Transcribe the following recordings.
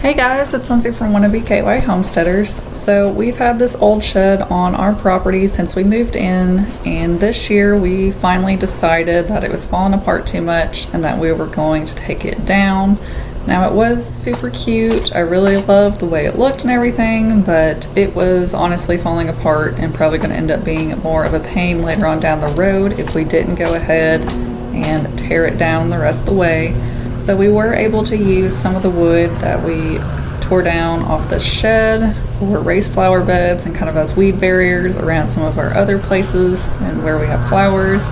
Hey guys, it's Lindsay from Wannabe KY Homesteaders. So we've had this old shed on our property since we moved in, and this year we finally decided that it was falling apart too much and that we were going to take it down. Now it was super cute. I really loved the way it looked and everything, but it was honestly falling apart and probably going to end up being more of a pain later on down the road if we didn't go ahead and tear it down the rest of the way. So we were able to use some of the wood that we tore down off the shed for raised flower beds and kind of as weed barriers around some of our other places and where we have flowers.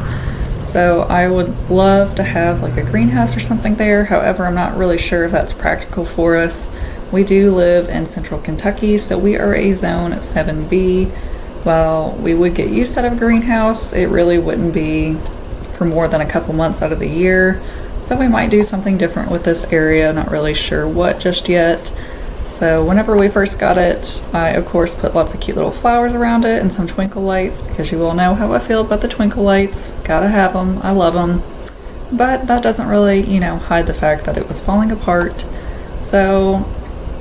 So I would love to have like a greenhouse or something there. However, I'm not really sure if that's practical for us. We do live in central Kentucky, so we are a zone 7B. While we would get used out of a greenhouse, it really wouldn't be for more than a couple months out of the year. So we might do something different with this area, not really sure what just yet. So whenever we first got it, I of course put lots of cute little flowers around it and some twinkle lights, because you all know how I feel about the twinkle lights. Gotta have them, I love them. But that doesn't really, hide the fact that it was falling apart. So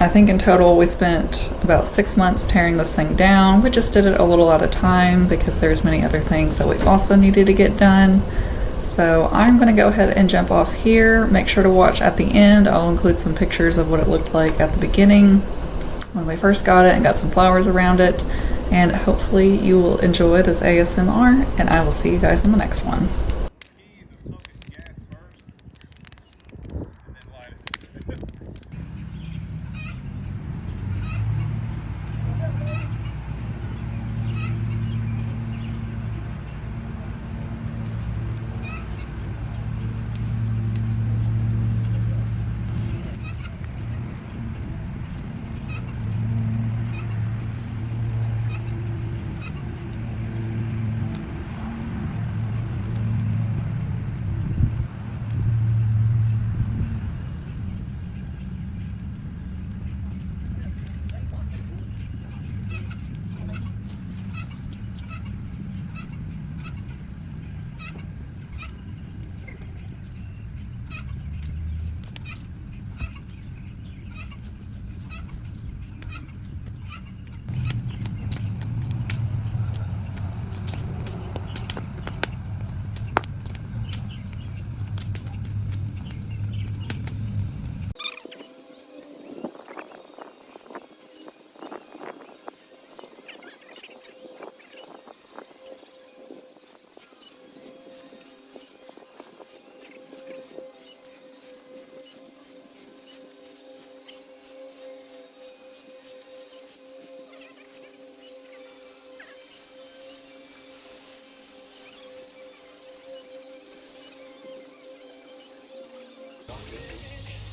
I think in total we spent about 6 months tearing this thing down. We just did it a little at a time because there's many other things that we also needed to get done. So I'm going to go ahead and jump off here. Make sure to watch at the end. I'll include some pictures of what it looked like at the beginning when we first got it and got some flowers around it. And hopefully you will enjoy this ASMR, and I will see you guys in the next one.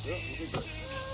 Yeah, we'll be good.